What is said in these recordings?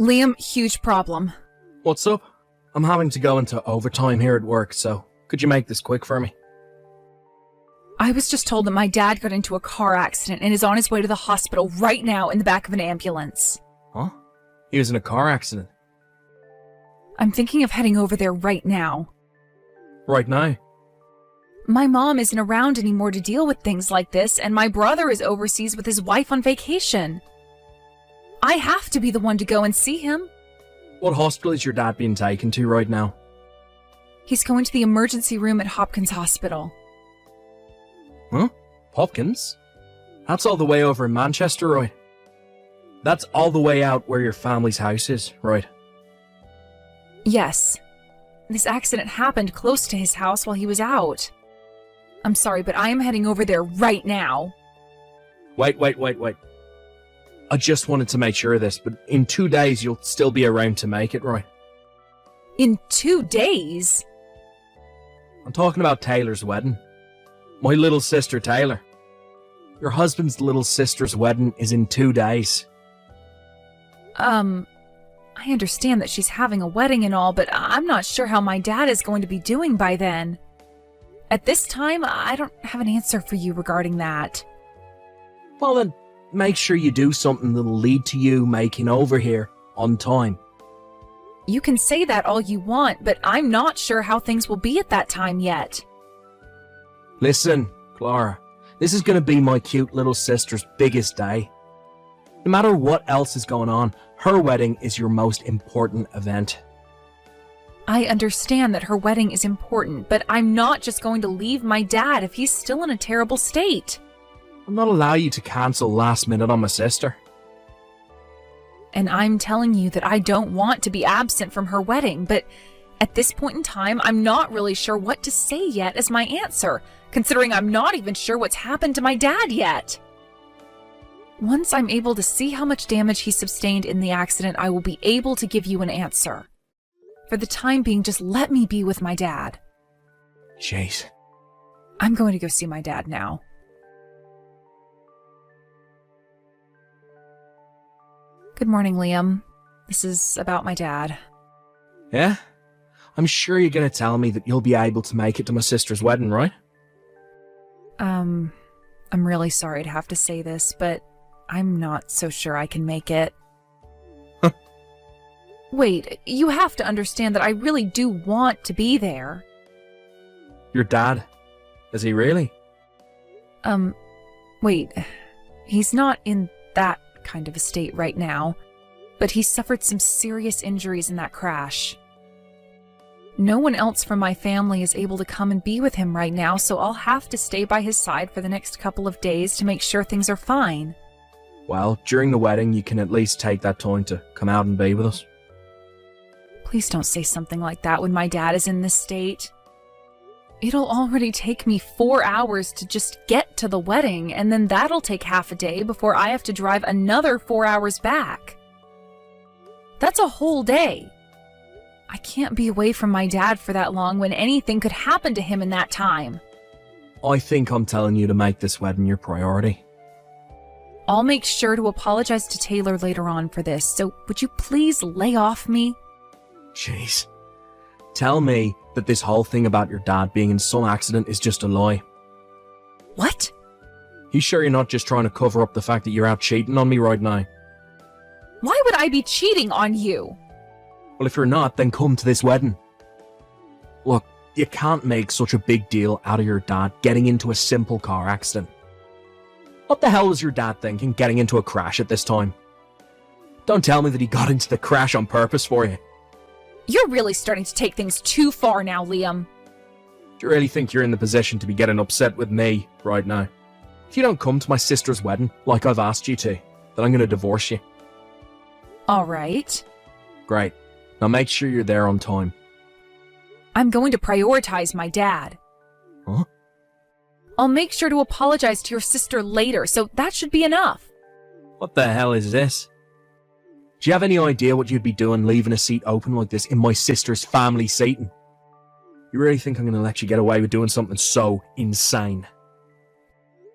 Liam, huge problem. What's up? I'm having to go into overtime here at work, so could you make this quick for me? I was just told that my dad got into a car accident and is on his way to the hospital right now in the back of an ambulance. Huh? He was in a car accident. I'm thinking of heading over there right now. Right now? My mom isn't around anymore to deal with things like this, and my brother is overseas with his wife on vacation. I have to be the one to go and see him. What hospital is your dad being taken to right now? He's going to the emergency room at Hopkins Hospital. Huh? Hopkins? That's all the way over in Manchester, right? That's all the way out where your family's house is, right? Yes. This accident happened close to his house while he was out. I'm sorry, but I am heading over there right now. Wait. I just wanted to make sure of this, but in 2 days you'll still be around to make it, right? In 2 days? I'm talking about Taylor's wedding. My little sister Taylor. Your husband's little sister's wedding is in 2 days. I understand that she's having a wedding and all, but I'm not sure how my dad is going to be doing by then. At this time, I don't have an answer for you regarding that. Well then, make sure you do something that'll lead to you making over here on time. You can say that all you want, but I'm not sure how things will be at that time yet. Listen, Clara, this is going to be my cute little sister's biggest day. No matter what else is going on, her wedding is your most important event. I understand that her wedding is important, but I'm not just going to leave my dad if he's still in a terrible state. I'll not allow you to cancel last minute on my sister. And I'm telling you that I don't want to be absent from her wedding, but at this point in time, I'm not really sure what to say yet as my answer, considering I'm not even sure what's happened to my dad yet. Once I'm able to see how much damage he sustained in the accident, I will be able to give you an answer. For the time being, just let me be with my dad. Jeez. I'm going to go see my dad now. Good morning, Liam. This is about my dad. Yeah? I'm sure you're going to tell me that you'll be able to make it to my sister's wedding, right? I'm really sorry to have to say this, but I'm not so sure I can make it. Wait, you have to understand that I really do want to be there. Your dad? Is he really? Wait. He's not in that kind of a state right now, but he suffered some serious injuries in that crash. No one else from my family is able to come and be with him right now, so I'll have to stay by his side for the next couple of days to make sure things are fine. Well, during the wedding, you can at least take that time to come out and be with us. Please don't say something like that when my dad is in this state. It'll already take me 4 hours to just get to the wedding, and then that'll take half a day before I have to drive another 4 hours back. That's a whole day. I can't be away from my dad for that long when anything could happen to him in that time. I think I'm telling you to make this wedding your priority. I'll make sure to apologize to Taylor later on for this, so would you please lay off me? Jeez. Tell me that this whole thing about your dad being in some accident is just a lie. What? You sure you're not just trying to cover up the fact that you're out cheating on me right now? Why would I be cheating on you? Well, if you're not, then come to this wedding. Look, you can't make such a big deal out of your dad getting into a simple car accident. What the hell was your dad thinking getting into a crash at this time? Don't tell me that he got into the crash on purpose for you. You're really starting to take things too far now, Liam. Do you really think you're in the position to be getting upset with me right now? If you don't come to my sister's wedding, like I've asked you to, then I'm going to divorce you. All right. Great. Now make sure you're there on time. I'm going to prioritize my dad. Huh? I'll make sure to apologize to your sister later, so that should be enough. What the hell is this? Do you have any idea what you'd be doing leaving a seat open like this in my sister's family seating? You really think I'm going to let you get away with doing something so insane?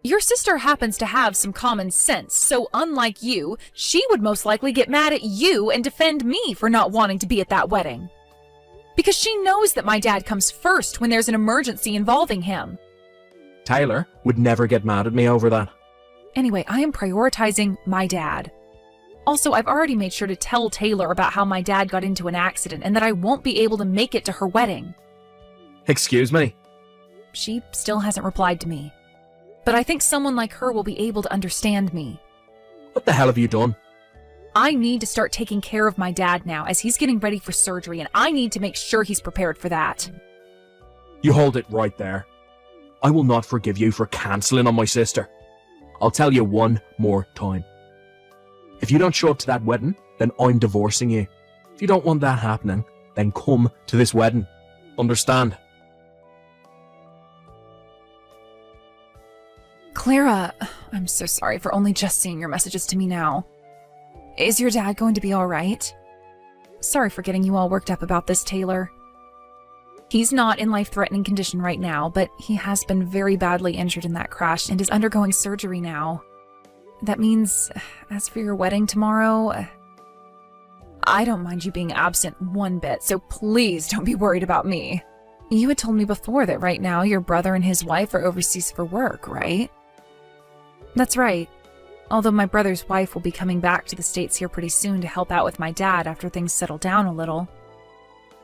Your sister happens to have some common sense, so unlike you, she would most likely get mad at you and defend me for not wanting to be at that wedding. Because she knows that my dad comes first when there's an emergency involving him. Taylor would never get mad at me over that. Anyway, I am prioritizing my dad. Also, I've already made sure to tell Taylor about how my dad got into an accident and that I won't be able to make it to her wedding. Excuse me? She still hasn't replied to me. But I think someone like her will be able to understand me. What the hell have you done? I need to start taking care of my dad now as he's getting ready for surgery, and I need to make sure he's prepared for that. You hold it right there. I will not forgive you for cancelling on my sister. I'll tell you one more time. If you don't show up to that wedding, then I'm divorcing you. If you don't want that happening, then come to this wedding. Understand? Clara, I'm so sorry for only just seeing your messages to me now. Is your dad going to be all right? Sorry for getting you all worked up about this, Taylor. He's not in life-threatening condition right now, but he has been very badly injured in that crash and is undergoing surgery now. That means, as for your wedding tomorrow, I don't mind you being absent one bit, so please don't be worried about me. You had told me before that right now your brother and his wife are overseas for work, right? That's right. Although my brother's wife will be coming back to the States here pretty soon to help out with my dad after things settle down a little.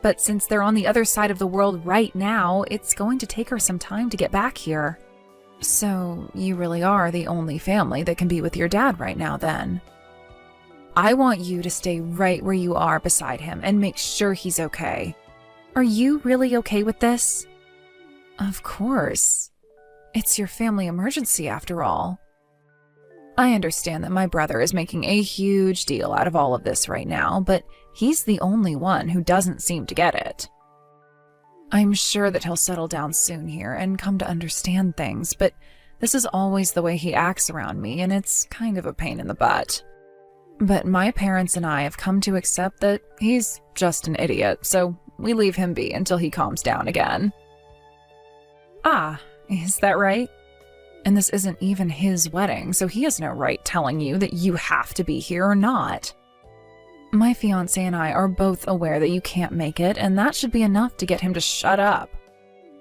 But since they're on the other side of the world right now, it's going to take her some time to get back here. So you really are the only family that can be with your dad right now then. I want you to stay right where you are beside him and make sure he's okay. Are you really okay with this? Of course. It's your family emergency after all. I understand that my brother is making a huge deal out of all of this right now, but he's the only one who doesn't seem to get it. I'm sure that he'll settle down soon here and come to understand things, but this is always the way he acts around me, and it's kind of a pain in the butt. But my parents and I have come to accept that he's just an idiot, so we leave him be until he calms down again. Ah, is that right? And this isn't even his wedding, so he has no right telling you that you have to be here or not. My fiancé and I are both aware that you can't make it, and that should be enough to get him to shut up.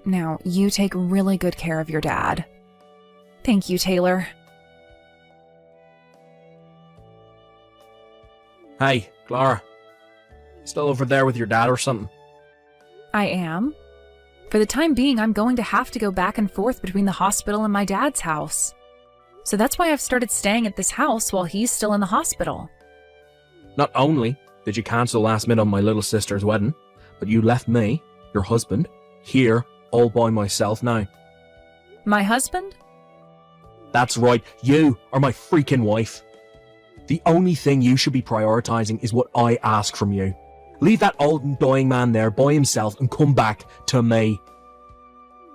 Now, you take really good care of your dad. Thank you, Taylor. Hey, Clara. Still over there with your dad or something? I am. For the time being, I'm going to have to go back and forth between the hospital and my dad's house. So that's why I've started staying at this house while he's still in the hospital. Not only did you cancel last minute on my little sister's wedding, but you left me, your husband, here all by myself now. My husband? That's right, you are my freaking wife. The only thing you should be prioritizing is what I ask from you. Leave that old and dying man there by himself and come back to me.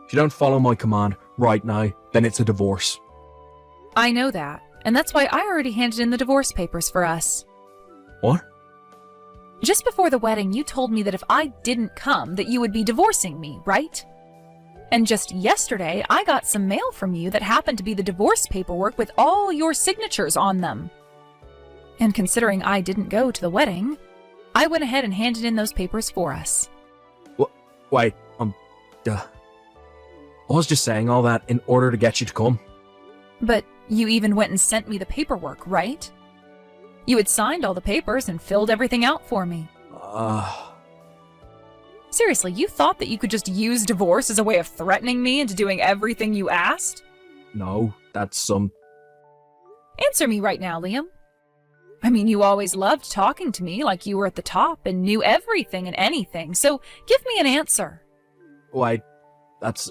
If you don't follow my command right now, then it's a divorce. I know that, and that's why I already handed in the divorce papers for us. What? Just before the wedding, you told me that if I didn't come, that you would be divorcing me, right? And just yesterday, I got some mail from you that happened to be the divorce paperwork with all your signatures on them. And considering I didn't go to the wedding, I went ahead and handed in those papers for us. Wait, I was just saying all that in order to get you to come. But you even went and sent me the paperwork, right? You had signed all the papers and filled everything out for me. Seriously, you thought that you could just use divorce as a way of threatening me into doing everything you asked? No, that's some... Answer me right now, Liam. I mean, you always loved talking to me like you were at the top and knew everything and anything, so give me an answer. Wait, that's...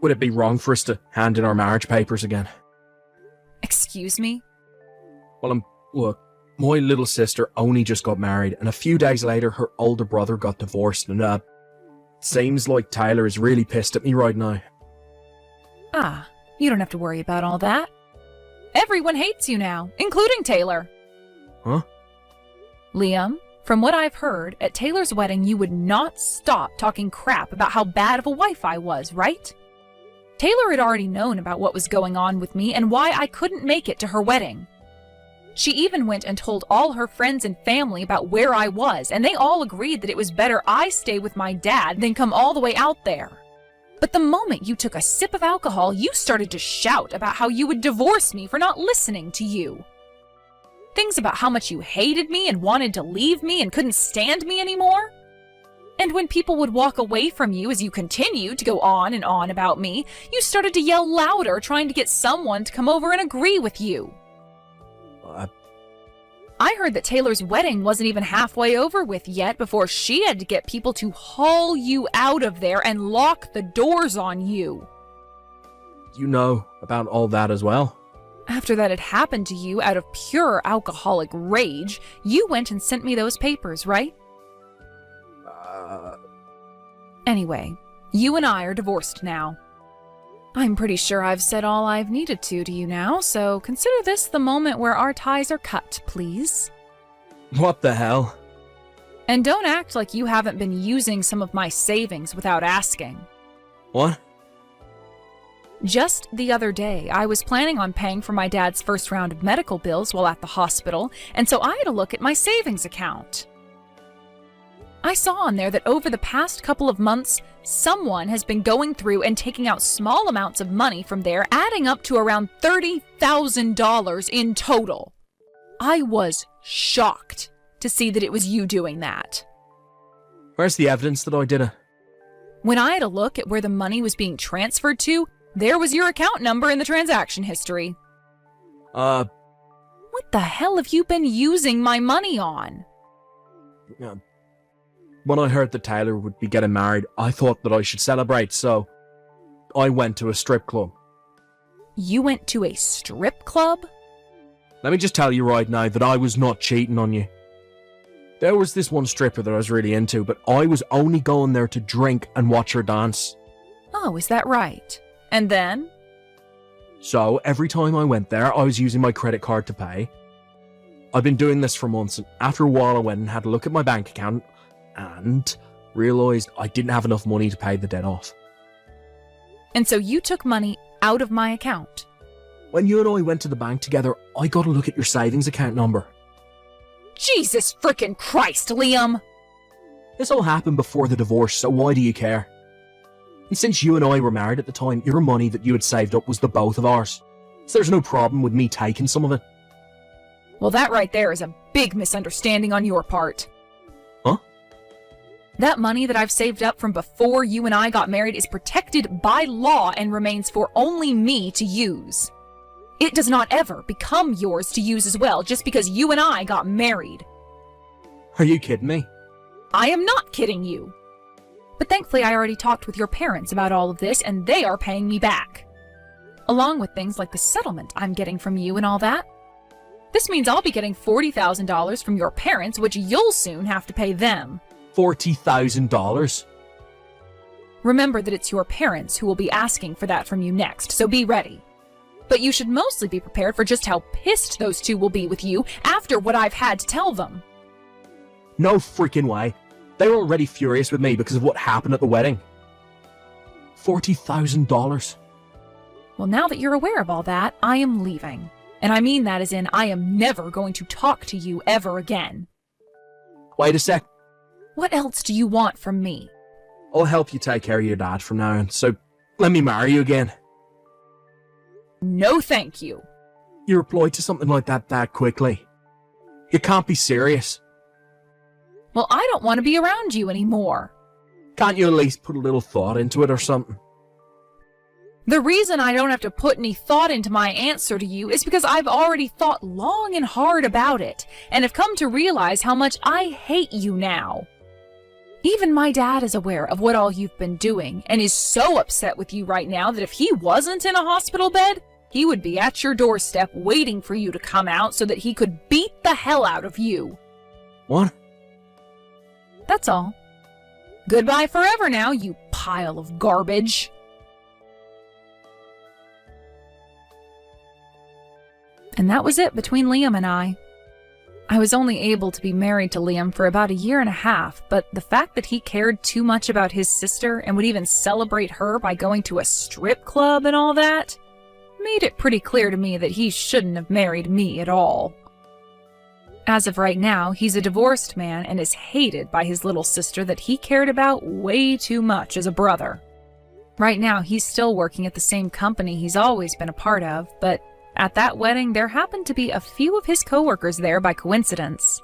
Would it be wrong for us to hand in our marriage papers again? Excuse me? Well, look, my little sister only just got married, and a few days later her older brother got divorced, and seems like Tyler is really pissed at me right now. Ah, you don't have to worry about all that. Everyone hates you now, including Taylor. Huh? Liam, from what I've heard, at Taylor's wedding you would not stop talking crap about how bad of a wife I was, right? Taylor had already known about what was going on with me and why I couldn't make it to her wedding. She even went and told all her friends and family about where I was, and they all agreed that it was better I stay with my dad than come all the way out there. But the moment you took a sip of alcohol, you started to shout about how you would divorce me for not listening to you. Things about how much you hated me and wanted to leave me and couldn't stand me anymore. And when people would walk away from you as you continued to go on and on about me, you started to yell louder, trying to get someone to come over and agree with you. I heard that Taylor's wedding wasn't even halfway over with yet before she had to get people to haul you out of there and lock the doors on you. You know about all that as well? After that had happened to you out of pure alcoholic rage, you went and sent me those papers, right? Anyway, you and I are divorced now. I'm pretty sure I've said all I've needed to you now, so consider this the moment where our ties are cut, please. What the hell? And don't act like you haven't been using some of my savings without asking. What? Just the other day, I was planning on paying for my dad's first round of medical bills while at the hospital, and so I had a look at my savings account. I saw on there that over the past couple of months, someone has been going through and taking out small amounts of money from there, adding up to around $30,000 in total. I was shocked to see that it was you doing that. Where's the evidence that I did it? When I had a look at where the money was being transferred to, there was your account number in the transaction history. What the hell have you been using my money on? When I heard that Taylor would be getting married, I thought that I should celebrate, so I went to a strip club. You went to a strip club? Let me just tell you right now that I was not cheating on you. There was this one stripper that I was really into, but I was only going there to drink and watch her dance. Oh, is that right? And then? So, every time I went there, I was using my credit card to pay. I've been doing this for months, and after a while I went and had a look at my bank account and realised I didn't have enough money to pay the debt off. And so you took money out of my account? When you and I went to the bank together, I got a look at your savings account number. Jesus frickin' Christ, Liam! This all happened before the divorce, so why do you care? And since you and I were married at the time, your money that you had saved up was the both of ours. So there's no problem with me taking some of it. Well, that right there is a big misunderstanding on your part. Huh? That money that I've saved up from before you and I got married is protected by law and remains for only me to use. It does not ever become yours to use as well just because you and I got married. Are you kidding me? I am not kidding you. But thankfully I already talked with your parents about all of this and they are paying me back. Along with things like the settlement I'm getting from you and all that. This means I'll be getting $40,000 from your parents, which you'll soon have to pay them. $40,000? Remember that it's your parents who will be asking for that from you next, so be ready. But you should mostly be prepared for just how pissed those two will be with you after what I've had to tell them. No freaking way. They were already furious with me because of what happened at the wedding. $40,000. Well, now that you're aware of all that, I am leaving. And I mean that as in I am never going to talk to you ever again. Wait a sec. What else do you want from me? I'll help you take care of your dad from now on, so let me marry you again. No thank you. You replied to something like that quickly. You can't be serious. Well, I don't want to be around you anymore. Can't you at least put a little thought into it or something? The reason I don't have to put any thought into my answer to you is because I've already thought long and hard about it, and have come to realize how much I hate you now. Even my dad is aware of what all you've been doing, and is so upset with you right now that if he wasn't in a hospital bed, he would be at your doorstep waiting for you to come out so that he could beat the hell out of you. What? That's all. Goodbye forever now, you pile of garbage. And that was it between Liam and I. I was only able to be married to Liam for about a year and a half, but the fact that he cared too much about his sister and would even celebrate her by going to a strip club and all that made it pretty clear to me that he shouldn't have married me at all. As of right now, he's a divorced man and is hated by his little sister that he cared about way too much as a brother. Right now, he's still working at the same company he's always been a part of, but at that wedding, there happened to be a few of his coworkers there by coincidence.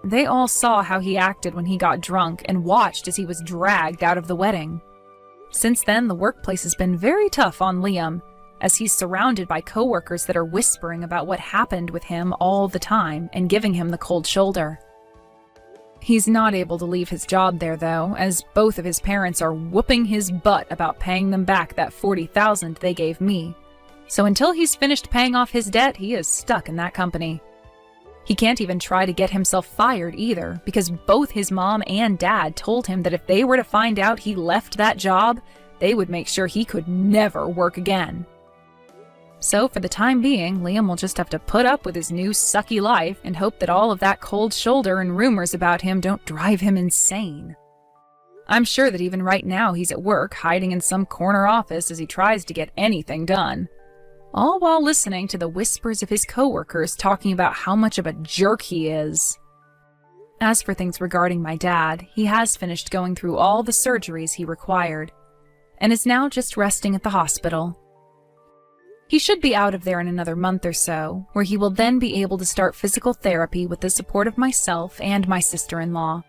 They all saw how he acted when he got drunk and watched as he was dragged out of the wedding. Since then, the workplace has been very tough on Liam, as he's surrounded by coworkers that are whispering about what happened with him all the time and giving him the cold shoulder. He's not able to leave his job there, though, as both of his parents are whooping his butt about paying them back that $40,000 they gave me. So until he's finished paying off his debt, he is stuck in that company. He can't even try to get himself fired either, because both his mom and dad told him that if they were to find out he left that job, they would make sure he could never work again. So for the time being, Liam will just have to put up with his new sucky life and hope that all of that cold shoulder and rumors about him don't drive him insane. I'm sure that even right now he's at work, hiding in some corner office as he tries to get anything done, all while listening to the whispers of his coworkers talking about how much of a jerk he is. As for things regarding my dad, he has finished going through all the surgeries he required, and is now just resting at the hospital. He should be out of there in another month or so, where he will then be able to start physical therapy with the support of myself and my sister-in-law.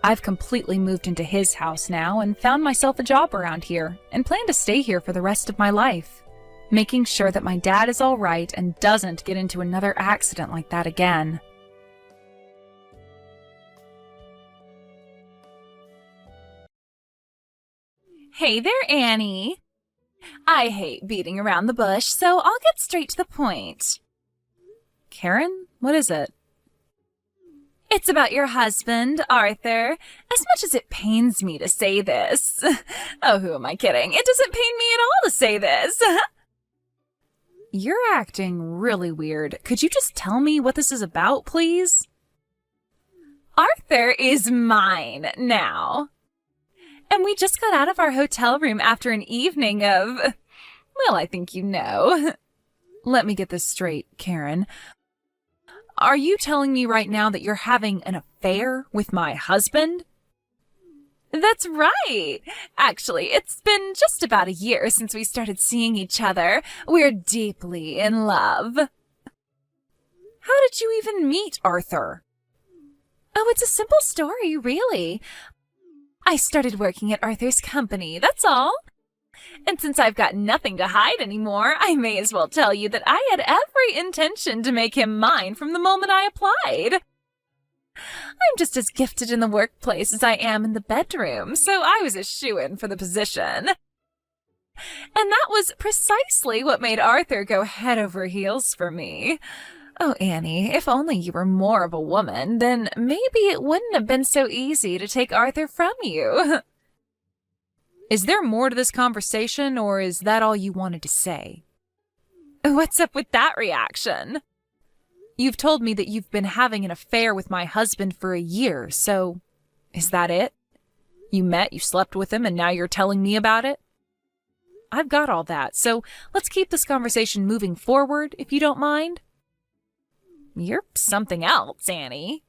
I've completely moved into his house now and found myself a job around here, and plan to stay here for the rest of my life, making sure that my dad is all right and doesn't get into another accident like that again. Hey there, Annie. I hate beating around the bush, so I'll get straight to the point. Karen, what is it? It's about your husband, Arthur. As much as it pains me to say this. Oh, who am I kidding? It doesn't pain me at all to say this. You're acting really weird. Could you just tell me what this is about, please? Arthur is mine now. And we just got out of our hotel room after an evening of, well, I think you know. Let me get this straight, Karen. Are you telling me right now that you're having an affair with my husband? That's right. Actually, it's been just about a year since we started seeing each other. We're deeply in love. How did you even meet Arthur? Oh, it's a simple story, really. I started working at Arthur's company, that's all. And since I've got nothing to hide anymore, I may as well tell you that I had every intention to make him mine from the moment I applied. I'm just as gifted in the workplace as I am in the bedroom, so I was a shoo-in for the position. And that was precisely what made Arthur go head over heels for me. Oh, Annie, if only you were more of a woman, then maybe it wouldn't have been so easy to take Arthur from you. Is there more to this conversation, or is that all you wanted to say? What's up with that reaction? You've told me that you've been having an affair with my husband for a year, so is that it? You met, you slept with him, and now you're telling me about it? I've got all that, so let's keep this conversation moving forward, if you don't mind. You're something else, Annie.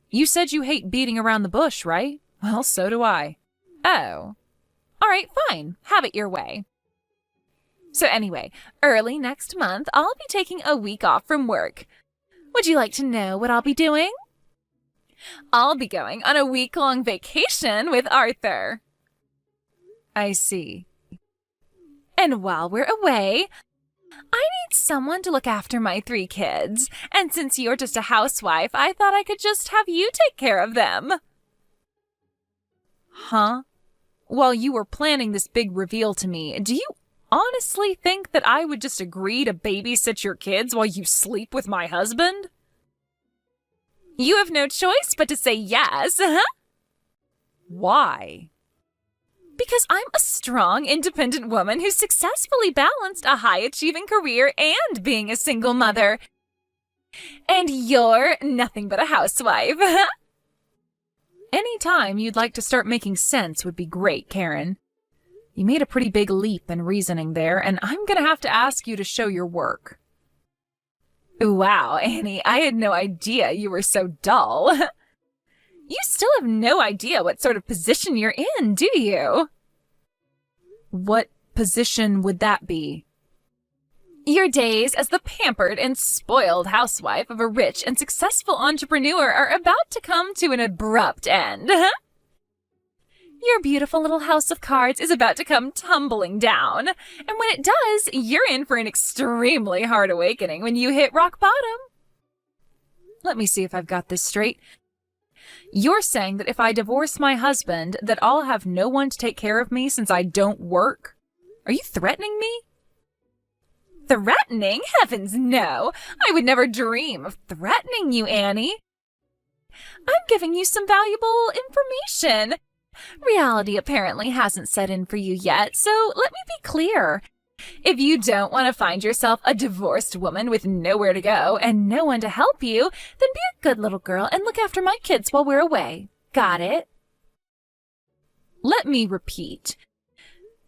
You said you hate beating around the bush, right? Well, so do I. Oh. All right, fine. Have it your way. So anyway, early next month, I'll be taking a week off from work. Would you like to know what I'll be doing? I'll be going on a week-long vacation with Arthur. I see. And while we're away, I need someone to look after my 3 kids. And since you're just a housewife, I thought I could just have you take care of them. Huh? While you were planning this big reveal to me, do you honestly think that I would just agree to babysit your kids while you sleep with my husband? You have no choice but to say yes, huh? Why? Because I'm a strong, independent woman who successfully balanced a high-achieving career and being a single mother. And you're nothing but a housewife. Any time you'd like to start making sense would be great, Karen. You made a pretty big leap in reasoning there, and I'm gonna have to ask you to show your work. Wow, Annie, I had no idea you were so dull. You still have no idea what sort of position you're in, do you? What position would that be? Your days as the pampered and spoiled housewife of a rich and successful entrepreneur are about to come to an abrupt end. Your beautiful little house of cards is about to come tumbling down, and when it does, you're in for an extremely hard awakening when you hit rock bottom. Let me see if I've got this straight. You're saying that if I divorce my husband, that I'll have no one to take care of me since I don't work? Are you threatening me? Threatening? Heavens, no! I would never dream of threatening you, Annie. I'm giving you some valuable information. Reality apparently hasn't set in for you yet, so let me be clear. If you don't want to find yourself a divorced woman with nowhere to go and no one to help you, then be a good little girl and look after my kids while we're away. Got it? Let me repeat.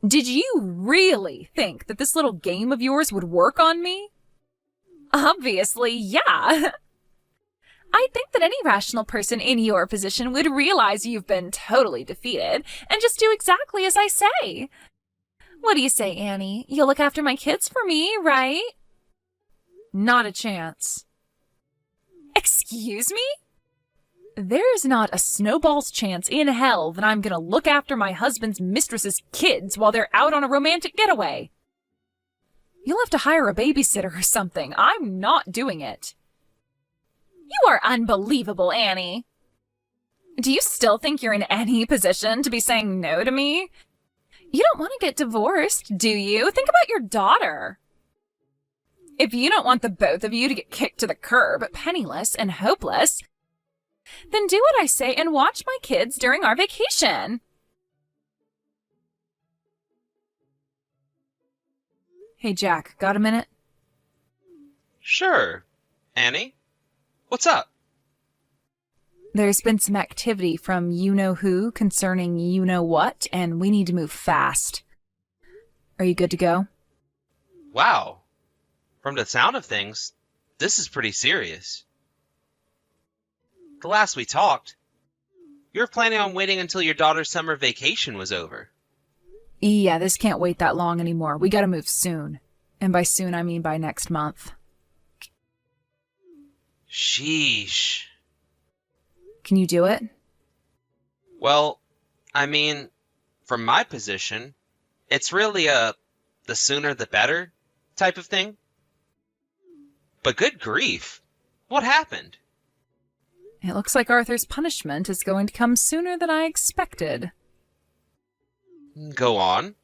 Did you really think that this little game of yours would work on me? Obviously, yeah. I think that any rational person in your position would realize you've been totally defeated and just do exactly as I say. What do you say, Annie? You'll look after my kids for me, right? Not a chance. Excuse me? There's not a snowball's chance in hell that I'm gonna look after my husband's mistress's kids while they're out on a romantic getaway. You'll have to hire a babysitter or something. I'm not doing it. You are unbelievable, Annie. Do you still think you're in any position to be saying no to me? You don't want to get divorced, do you? Think about your daughter. If you don't want the both of you to get kicked to the curb, penniless and hopeless, then do what I say and watch my kids during our vacation. Hey, Jack, got a minute? Sure. Annie? What's up? There's been some activity from you-know-who concerning you-know-what, and we need to move fast. Are you good to go? Wow. From the sound of things, this is pretty serious. The last we talked, you were planning on waiting until your daughter's summer vacation was over. Yeah, this can't wait that long anymore. We gotta move soon. And by soon, I mean by next month. Sheesh. Can you do it? Well, I mean, from my position, it's really a the sooner the better type of thing. But good grief, what happened? It looks like Arthur's punishment is going to come sooner than I expected. Go on.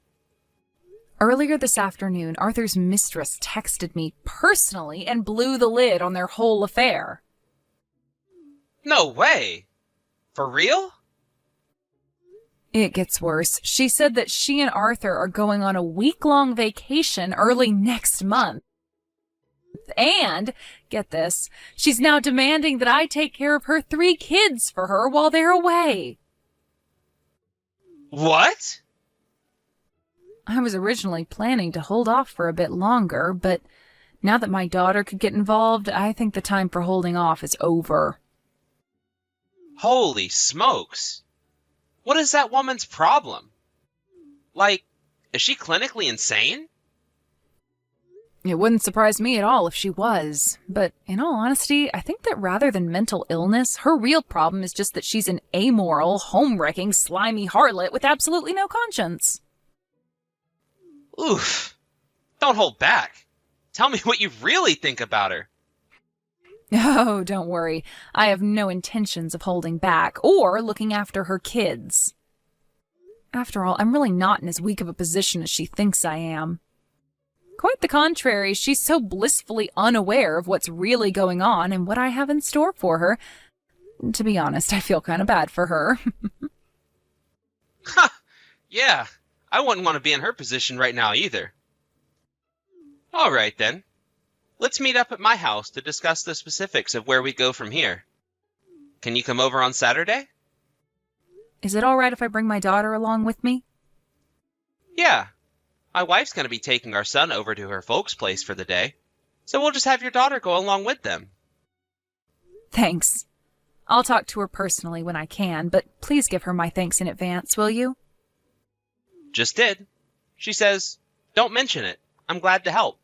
Earlier this afternoon, Arthur's mistress texted me personally and blew the lid on their whole affair. No way! For real? It gets worse. She said that she and Arthur are going on a week-long vacation early next month. And, get this, she's now demanding that I take care of her 3 kids for her while they're away. What? I was originally planning to hold off for a bit longer, but now that my daughter could get involved, I think the time for holding off is over. Holy smokes! What is that woman's problem? Like, is she clinically insane? It wouldn't surprise me at all if she was, but in all honesty, I think that rather than mental illness, her real problem is just that she's an amoral, home-wrecking, slimy harlot with absolutely no conscience. Oof. Don't hold back. Tell me what you really think about her. Oh, don't worry. I have no intentions of holding back or looking after her kids. After all, I'm really not in as weak of a position as she thinks I am. Quite the contrary, she's so blissfully unaware of what's really going on and what I have in store for her. To be honest, I feel kind of bad for her. Ha! Yeah, I wouldn't want to be in her position right now either. All right then. let's meet up at my house to discuss the specifics of where we go from here. Can you come over on Saturday? Is it all right if I bring my daughter along with me? Yeah. My wife's going to be taking our son over to her folks' place for the day, so we'll just have your daughter go along with them. Thanks. I'll talk to her personally when I can, but please give her my thanks in advance, will you? Just did. She says, don't mention it. I'm glad to help.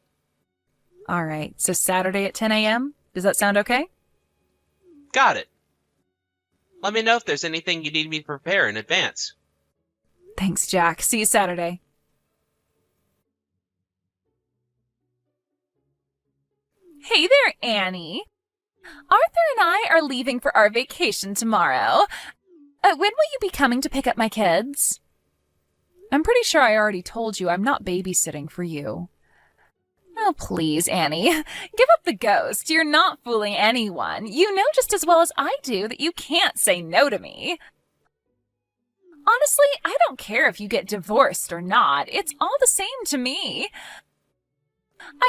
All right, so Saturday at 10 a.m.? Does that sound okay? Got it. Let me know if there's anything you need me to prepare in advance. Thanks, Jack. See you Saturday. Hey there, Annie. Arthur and I are leaving for our vacation tomorrow. When will you be coming to pick up my kids? I'm pretty sure I already told you I'm not babysitting for you. Oh, please, Annie. Give up the ghost. You're not fooling anyone. You know just as well as I do that you can't say no to me. Honestly, I don't care if you get divorced or not. It's all the same to me.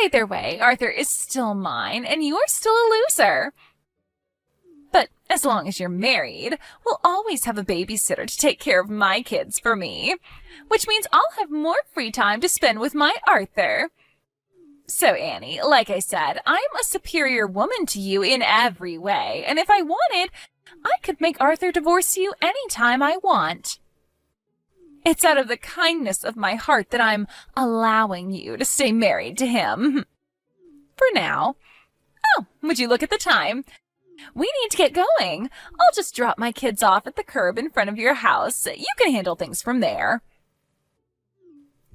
Either way, Arthur is still mine, and you're still a loser. But as long as you're married, we'll always have a babysitter to take care of my kids for me, which means I'll have more free time to spend with my Arthur. So, Annie, like I said, I'm a superior woman to you in every way, and if I wanted, I could make Arthur divorce you any time I want. It's out of the kindness of my heart that I'm allowing you to stay married to him. For now. Oh, would you look at the time? We need to get going. I'll just drop my kids off at the curb in front of your house. You can handle things from there.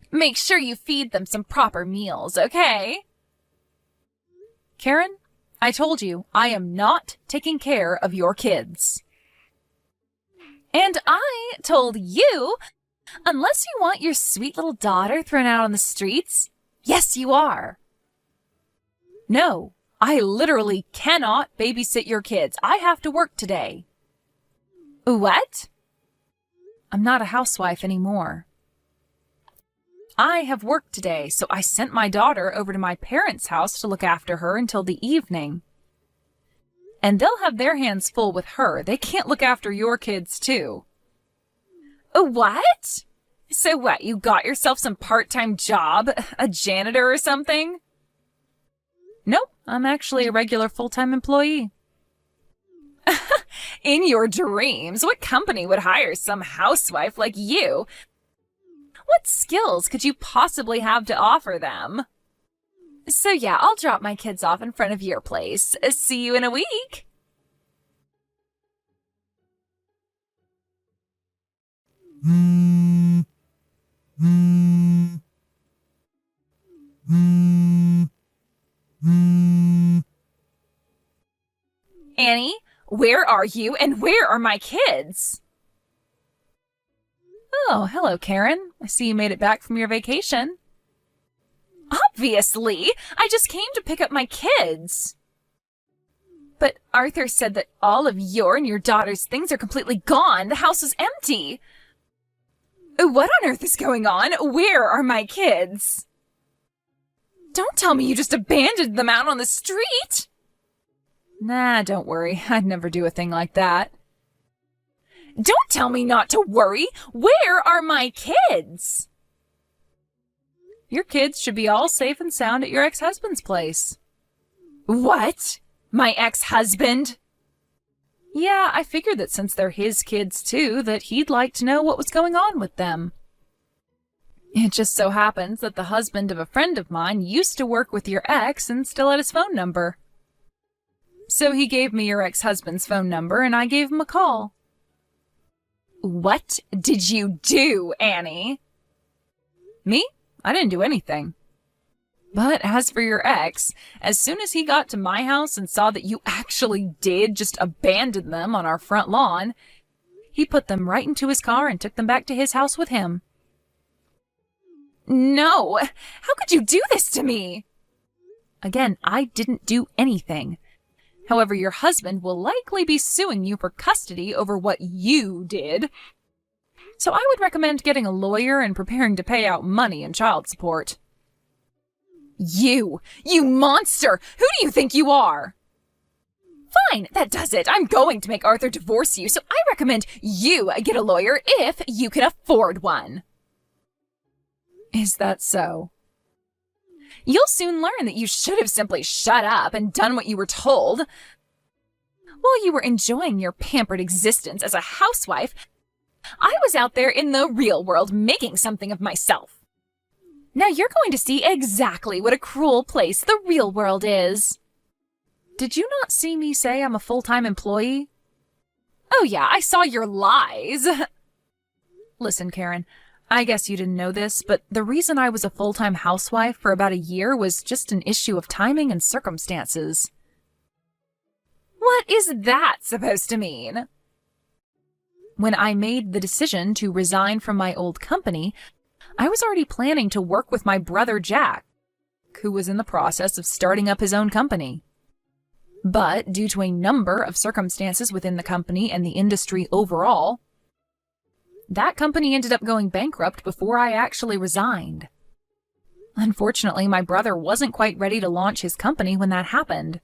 Make sure you feed them some proper meals, okay? Karen, I told you I am not taking care of your kids. And I told you, unless you want your sweet little daughter thrown out on the streets, yes, you are. No, I literally cannot babysit your kids. I have to work today. What? I'm not a housewife anymore. I have work today, so I sent my daughter over to my parents' house to look after her until the evening. And they'll have their hands full with her. They can't look after your kids, too. What? So what, you got yourself some part-time job? A janitor or something? Nope, I'm actually a regular full-time employee. In your dreams, what company would hire some housewife like you? What skills could you possibly have to offer them? So yeah, I'll drop my kids off in front of your place. See you in a week. Annie, where are you and where are my kids? Oh, hello, Karen. I see you made it back from your vacation. Obviously, I just came to pick up my kids. But Arthur said that all of your and your daughter's things are completely gone. The house is empty. What on earth is going on? Where are my kids? Don't tell me you just abandoned them out on the street. Nah, don't worry. I'd never do a thing like that. Don't tell me not to worry. Where are my kids? Your kids should be all safe and sound at your ex-husband's place. What? My ex-husband? Yeah, I figured that since they're his kids too, that he'd like to know what was going on with them. It just so happens that the husband of a friend of mine used to work with your ex and still had his phone number. So he gave me your ex-husband's phone number and I gave him a call. What did you do, Annie? Me? I didn't do anything. But as for your ex, as soon as he got to my house and saw that you actually did just abandon them on our front lawn, he put them right into his car and took them back to his house with him. No! How could you do this to me? Again, I didn't do anything. However, your husband will likely be suing you for custody over what you did. So I would recommend getting a lawyer and preparing to pay out money in child support. You monster! Who do you think you are? Fine, that does it. I'm going to make Arthur divorce you, so I recommend you get a lawyer if you can afford one. Is that so? You'll soon learn that you should have simply shut up and done what you were told. While you were enjoying your pampered existence as a housewife, I was out there in the real world making something of myself. Now you're going to see exactly what a cruel place the real world is. Did you not see me say I'm a full-time employee? Oh yeah, I saw your lies. Listen, Karen, I guess you didn't know this, but the reason I was a full-time housewife for about a year was just an issue of timing and circumstances. What is that supposed to mean? When I made the decision to resign from my old company, I was already planning to work with my brother Jack, who was in the process of starting up his own company. But due to a number of circumstances within the company and the industry overall, that company ended up going bankrupt before I actually resigned. Unfortunately, my brother wasn't quite ready to launch his company when that happened,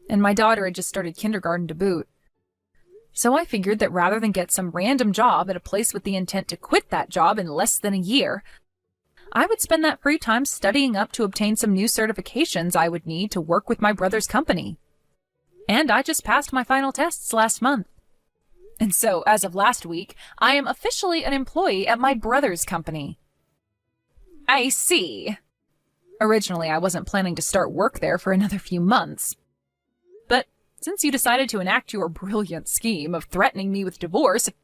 and my daughter had just started kindergarten to boot. So I figured that rather than get some random job at a place with the intent to quit that job in less than a year, I would spend that free time studying up to obtain some new certifications I would need to work with my brother's company. And I just passed my final tests last month. And so, as of last week, I am officially an employee at my brother's company. I see. Originally, I wasn't planning to start work there for another few months. But since you decided to enact your brilliant scheme of threatening me with divorce if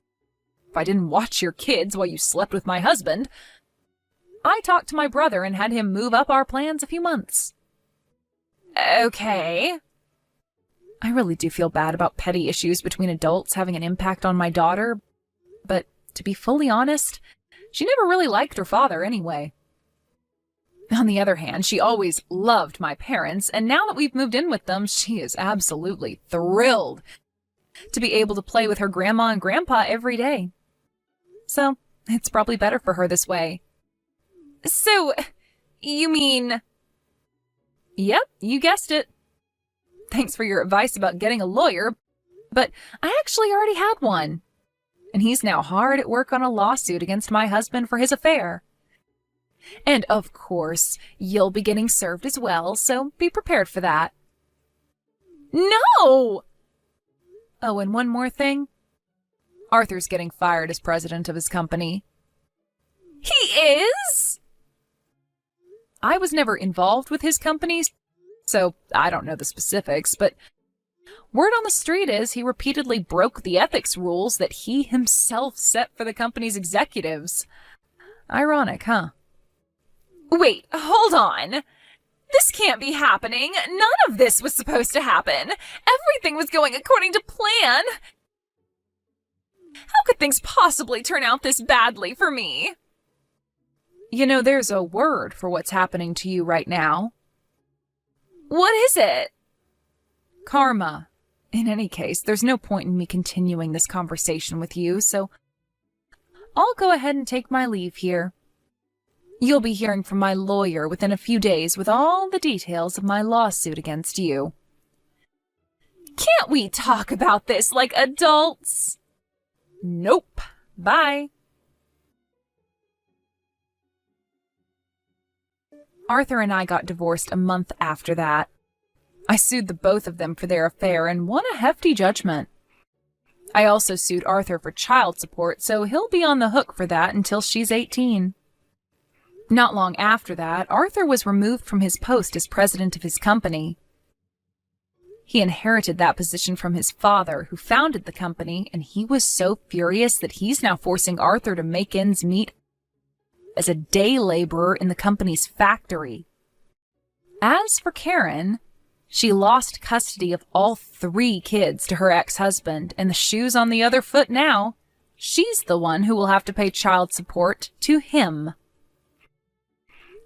I didn't watch your kids while you slept with my husband, I talked to my brother and had him move up our plans a few months. Okay. I really do feel bad about petty issues between adults having an impact on my daughter, but to be fully honest, she never really liked her father anyway. On the other hand, she always loved my parents, and now that we've moved in with them, she is absolutely thrilled to be able to play with her grandma and grandpa every day. So, it's probably better for her this way. So, you mean... Yep, you guessed it. Thanks for your advice about getting a lawyer, but I actually already had one. And he's now hard at work on a lawsuit against my husband for his affair. And of course, you'll be getting served as well, so be prepared for that. No! Oh, and one more thing. Arthur's getting fired as president of his company. He is? I was never involved with his company, so I don't know the specifics, but word on the street is he repeatedly broke the ethics rules that he himself set for the company's executives. Ironic, huh? Wait, hold on. This can't be happening. None of this was supposed to happen. Everything was going according to plan. How could things possibly turn out this badly for me? You know, there's a word for what's happening to you right now. What is it? Karma. In any case, there's no point in me continuing this conversation with you, so I'll go ahead and take my leave here. You'll be hearing from my lawyer within a few days with all the details of my lawsuit against you. Can't we talk about this like adults? Nope. Bye. Arthur and I got divorced a month after that. I sued the both of them for their affair and won a hefty judgment. I also sued Arthur for child support, so he'll be on the hook for that until she's 18. Not long after that, Arthur was removed from his post as president of his company. He inherited that position from his father, who founded the company, and he was so furious that he's now forcing Arthur to make ends meet as a day laborer in the company's factory. As for Karen, she lost custody of all 3 kids to her ex-husband, and the shoe's on the other foot now. She's the one who will have to pay child support to him.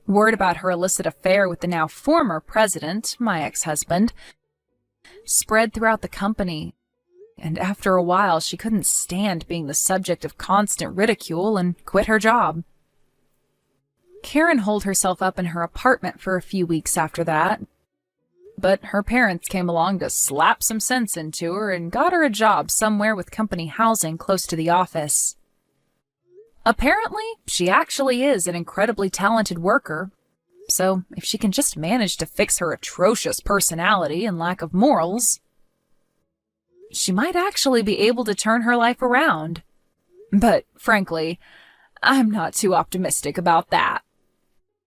Word about her illicit affair with the now former president, my ex-husband, spread throughout the company, and after a while she couldn't stand being the subject of constant ridicule and quit her job. Karen holed herself up in her apartment for a few weeks after that, but her parents came along to slap some sense into her and got her a job somewhere with company housing close to the office. Apparently, she actually is an incredibly talented worker, so if she can just manage to fix her atrocious personality and lack of morals, she might actually be able to turn her life around. But frankly, I'm not too optimistic about that.